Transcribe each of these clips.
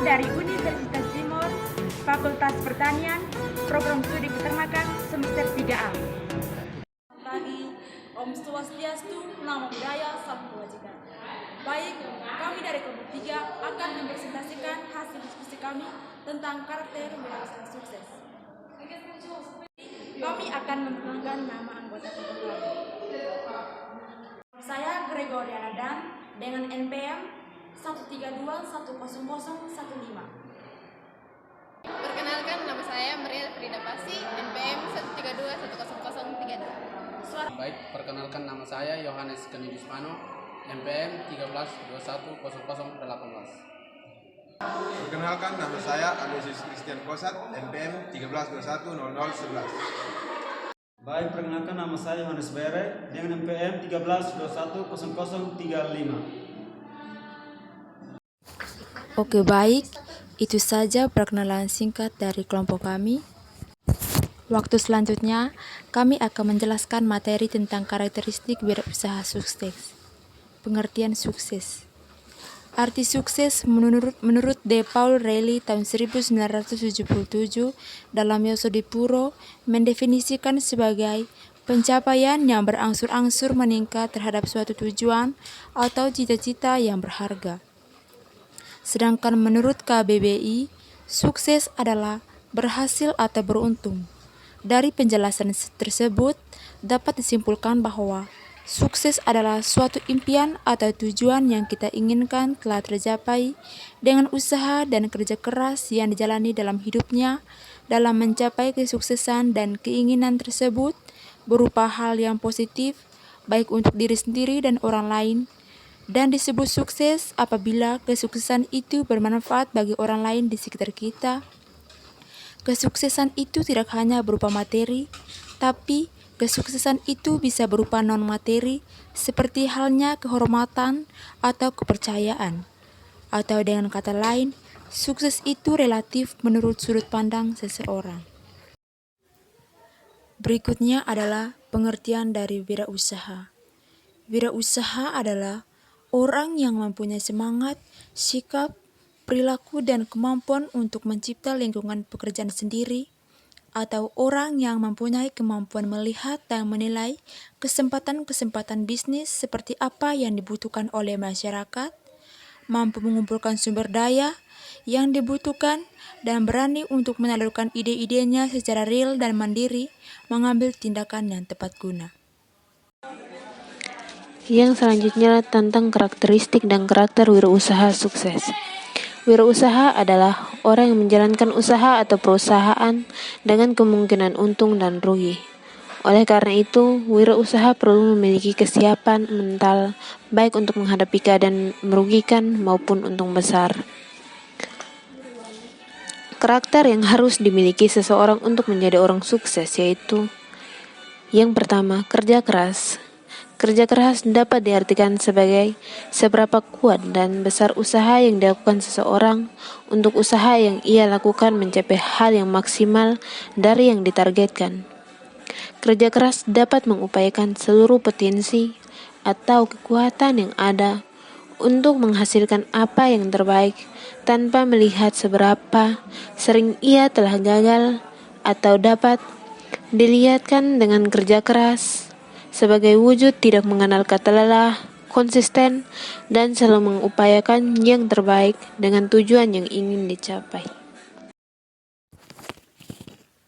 dari Universitas Timur, Fakultas Pertanian, Program Studi Peternakan semester 3A. Pagi, Om Swastiastu, Namo Buddhaya, Salam Kebajikan. Baik, kami dari kelompok 3 akan mempresentasikan hasil diskusi kami tentang karakter wirausaha sukses. Kami akan memperkenalkan nama anggota kelompok kami. Saya Gregoriana Dan dengan NPM 132100015. Perkenalkan, nama saya Maria Frida Pasi, NPM 132100032. Baik, perkenalkan nama saya Yohanes Kenidismano, NPM 13210018. Perkenalkan, nama saya Aloysius Christian Kosat, NPM 13210011. Baik, perkenalkan nama saya Yohanes Bere dengan NPM 13210035. Oke, baik, itu saja perkenalan singkat dari kelompok kami. Waktu selanjutnya, kami akan menjelaskan materi tentang karakteristik wirausaha sukses. Pengertian sukses. Arti sukses menurut D. Paul Reilly tahun 1977 dalam Yosodipuro mendefinisikan sebagai pencapaian yang berangsur-angsur meningkat terhadap suatu tujuan atau cita-cita yang berharga. Sedangkan menurut KBBI, sukses adalah berhasil atau beruntung. Dari penjelasan tersebut, dapat disimpulkan bahwa sukses adalah suatu impian atau tujuan yang kita inginkan telah tercapai dengan usaha dan kerja keras yang dijalani dalam hidupnya. Dalam mencapai kesuksesan dan keinginan tersebut berupa hal yang positif, baik untuk diri sendiri dan orang lain, dan disebut sukses apabila kesuksesan itu bermanfaat bagi orang lain di sekitar kita. Kesuksesan itu tidak hanya berupa materi, tapi kesuksesan itu bisa berupa non-materi, seperti halnya kehormatan atau kepercayaan. Atau dengan kata lain, sukses itu relatif menurut sudut pandang seseorang. Berikutnya adalah pengertian dari wirausaha. Wirausaha adalah orang yang mempunyai semangat, sikap, perilaku, dan kemampuan untuk mencipta lingkungan pekerjaan sendiri, atau orang yang mempunyai kemampuan melihat dan menilai kesempatan-kesempatan bisnis seperti apa yang dibutuhkan oleh masyarakat, mampu mengumpulkan sumber daya yang dibutuhkan, dan berani untuk menyalurkan ide-idenya secara real dan mandiri, mengambil tindakan yang tepat guna. Yang selanjutnya tentang karakteristik dan karakter wirausaha sukses. Wirausaha adalah orang yang menjalankan usaha atau perusahaan dengan kemungkinan untung dan rugi. Oleh karena itu, wirausaha perlu memiliki kesiapan mental baik untuk menghadapi keadaan merugikan maupun untung besar. Karakter yang harus dimiliki seseorang untuk menjadi orang sukses yaitu: yang pertama, kerja keras. Kerja keras dapat diartikan sebagai seberapa kuat dan besar usaha yang dilakukan seseorang untuk usaha yang ia lakukan mencapai hal yang maksimal dari yang ditargetkan. Kerja keras dapat mengupayakan seluruh potensi atau kekuatan yang ada untuk menghasilkan apa yang terbaik tanpa melihat seberapa sering ia telah gagal atau dapat dilihatkan dengan kerja keras sebagai wujud tidak mengenal kata lelah, konsisten, dan selalu mengupayakan yang terbaik dengan tujuan yang ingin dicapai.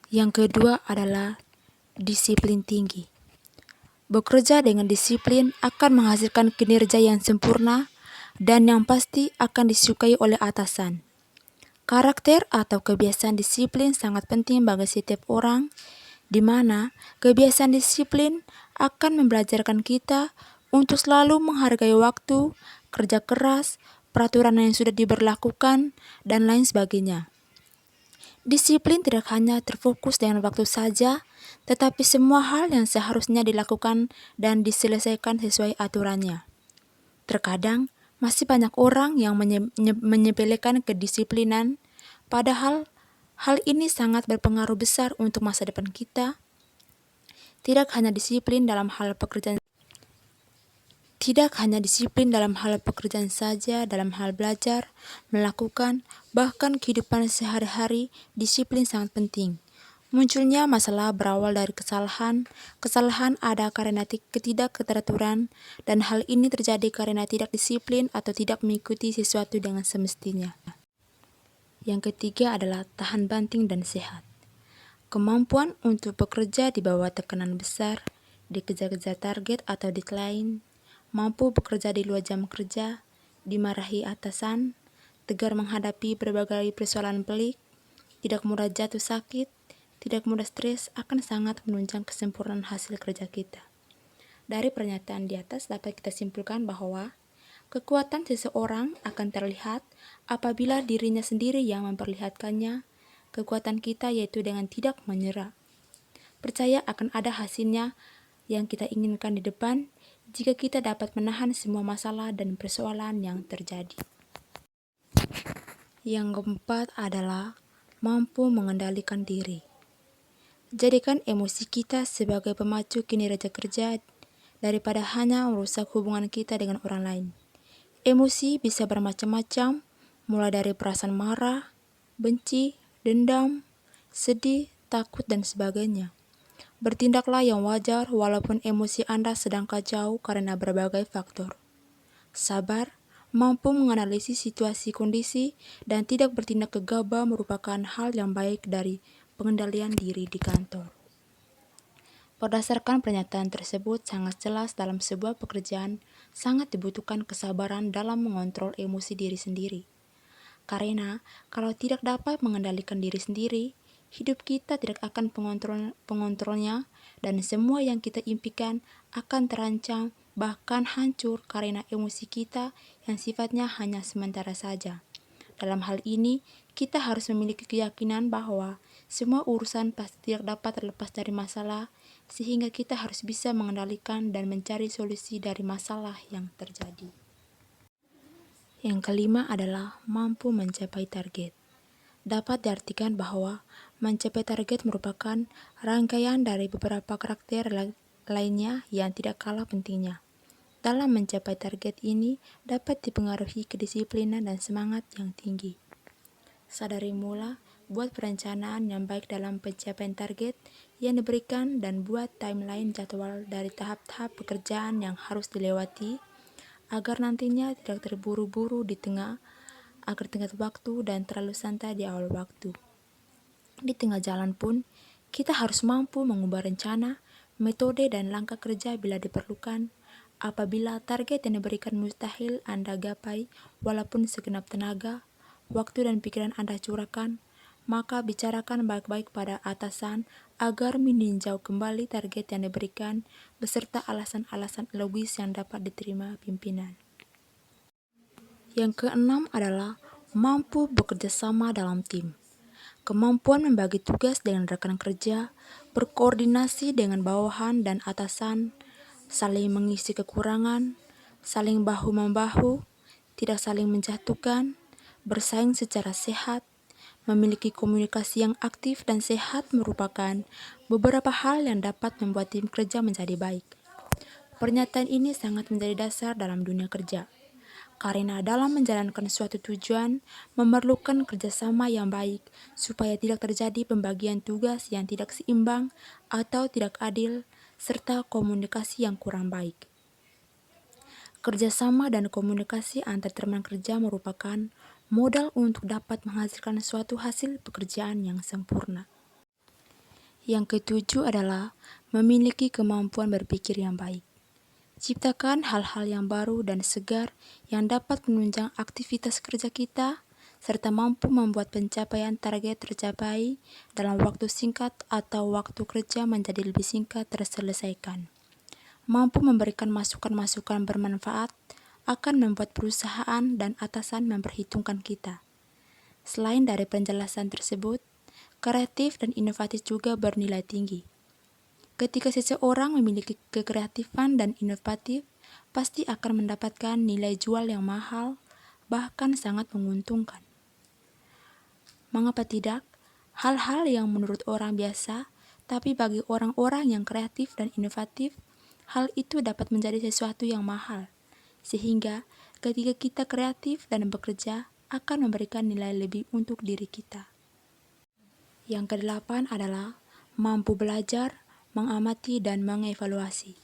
Yang kedua adalah disiplin tinggi. Bekerja dengan disiplin akan menghasilkan kinerja yang sempurna dan yang pasti akan disukai oleh atasan. Karakter atau kebiasaan disiplin sangat penting bagi setiap orang, di mana kebiasaan disiplin akan membelajarkan kita untuk selalu menghargai waktu, kerja keras, peraturan yang sudah diberlakukan, dan lain sebagainya. Disiplin tidak hanya terfokus dengan waktu saja, tetapi semua hal yang seharusnya dilakukan dan diselesaikan sesuai aturannya. Terkadang, masih banyak orang yang menyepelekan kedisiplinan, padahal hal ini sangat berpengaruh besar untuk masa depan kita. Tidak hanya disiplin dalam hal pekerjaan, Tidak hanya disiplin dalam hal pekerjaan saja, dalam hal belajar, melakukan, bahkan kehidupan sehari-hari, disiplin sangat penting. Munculnya masalah berawal dari kesalahan ada karena ketidakteraturan, dan hal ini terjadi karena tidak disiplin atau tidak mengikuti sesuatu dengan semestinya. Yang ketiga adalah tahan banting dan sehat. Kemampuan untuk bekerja di bawah tekanan besar, dikejar-kejar target atau deadline, mampu bekerja di luar jam kerja, dimarahi atasan, tegar menghadapi berbagai persoalan pelik, tidak mudah jatuh sakit, tidak mudah stres akan sangat menunjang kesempurnaan hasil kerja kita. Dari pernyataan di atas dapat kita simpulkan bahwa kekuatan seseorang akan terlihat apabila dirinya sendiri yang memperlihatkannya. Kekuatan kita yaitu dengan tidak menyerah. Percaya akan ada hasilnya yang kita inginkan di depan jika kita dapat menahan semua masalah dan persoalan yang terjadi. Yang keempat adalah mampu mengendalikan diri. Jadikan emosi kita sebagai pemacu kinerja kerja daripada hanya merusak hubungan kita dengan orang lain. Emosi bisa bermacam-macam, mulai dari perasaan marah, benci, dendam, sedih, takut, dan sebagainya. Bertindaklah yang wajar walaupun emosi Anda sedang kacau karena berbagai faktor. Sabar, mampu menganalisis situasi kondisi, dan tidak bertindak gegabah merupakan hal yang baik dari pengendalian diri di kantor. Berdasarkan pernyataan tersebut sangat jelas dalam sebuah pekerjaan sangat dibutuhkan kesabaran dalam mengontrol emosi diri sendiri. Karena kalau tidak dapat mengendalikan diri sendiri, hidup kita tidak akan pengontrolnya dan semua yang kita impikan akan terancam bahkan hancur karena emosi kita yang sifatnya hanya sementara saja. Dalam hal ini, kita harus memiliki keyakinan bahwa semua urusan pasti tidak dapat terlepas dari masalah, sehingga kita harus bisa mengendalikan dan mencari solusi dari masalah yang terjadi. Yang kelima adalah mampu mencapai target. Dapat diartikan bahwa mencapai target merupakan rangkaian dari beberapa karakter lainnya yang tidak kalah pentingnya. Dalam mencapai target ini dapat dipengaruhi kedisiplinan dan semangat yang tinggi. Sadari mula, buat perencanaan yang baik dalam pencapaian target yang diberikan dan buat timeline jadwal dari tahap-tahap pekerjaan yang harus dilewati agar nantinya tidak terburu-buru di tengah waktu dan terlalu santai di awal waktu. Di tengah jalan pun, kita harus mampu mengubah rencana, metode, dan langkah kerja bila diperlukan. Apabila target yang diberikan mustahil Anda gapai, walaupun segenap tenaga, waktu, dan pikiran Anda curahkan, maka bicarakan baik-baik pada atasan agar meninjau kembali target yang diberikan beserta alasan-alasan logis yang dapat diterima pimpinan. Yang keenam adalah mampu bekerja sama dalam tim. Kemampuan membagi tugas dengan rekan kerja, berkoordinasi dengan bawahan dan atasan, saling mengisi kekurangan, saling bahu-membahu, tidak saling menjatuhkan, bersaing secara sehat, memiliki komunikasi yang aktif dan sehat merupakan beberapa hal yang dapat membuat tim kerja menjadi baik. Pernyataan ini sangat menjadi dasar dalam dunia kerja. Karena dalam menjalankan suatu tujuan memerlukan kerjasama yang baik supaya tidak terjadi pembagian tugas yang tidak seimbang atau tidak adil serta komunikasi yang kurang baik. Kerjasama dan komunikasi antar teman kerja merupakan modal untuk dapat menghasilkan suatu hasil pekerjaan yang sempurna. Yang ketujuh adalah memiliki kemampuan berpikir yang baik. Ciptakan hal-hal yang baru dan segar yang dapat menunjang aktivitas kerja kita, serta mampu membuat pencapaian target tercapai dalam waktu singkat atau waktu kerja menjadi lebih singkat terselesaikan. Mampu memberikan masukan-masukan bermanfaat akan membuat perusahaan dan atasan memperhitungkan kita. Selain dari penjelasan tersebut, kreatif dan inovatif juga bernilai tinggi. Ketika seseorang memiliki kekreatifan dan inovatif, pasti akan mendapatkan nilai jual yang mahal, bahkan sangat menguntungkan. Mengapa tidak? Hal-hal yang menurut orang biasa, tapi bagi orang-orang yang kreatif dan inovatif, hal itu dapat menjadi sesuatu yang mahal. sehingga ketika kita kreatif dan bekerja akan memberikan nilai lebih untuk diri kita. Yang kedelapan adalah mampu belajar, mengamati, dan mengevaluasi.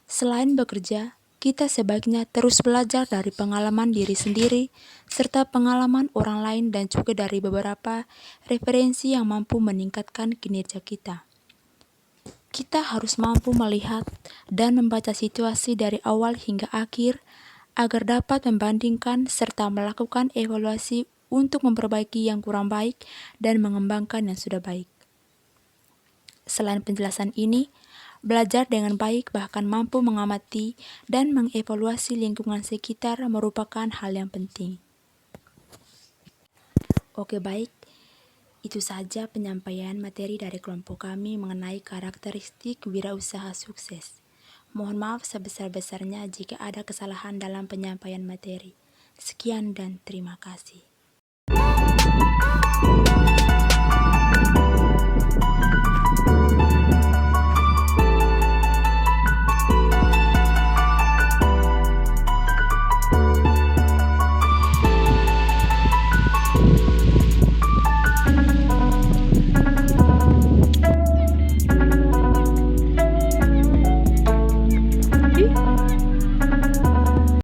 Selain bekerja, kita sebaiknya terus belajar dari pengalaman diri sendiri, serta pengalaman orang lain dan juga dari beberapa referensi yang mampu meningkatkan kinerja kita. Kita harus mampu melihat dan membaca situasi dari awal hingga akhir agar dapat membandingkan serta melakukan evaluasi untuk memperbaiki yang kurang baik dan mengembangkan yang sudah baik. Selain penjelasan ini, belajar dengan baik bahkan mampu mengamati dan mengevaluasi lingkungan sekitar merupakan hal yang penting. Oke, baik. Itu saja penyampaian materi dari kelompok kami mengenai karakteristik wirausaha sukses. Mohon maaf sebesar-besarnya jika ada kesalahan dalam penyampaian materi. Sekian dan terima kasih.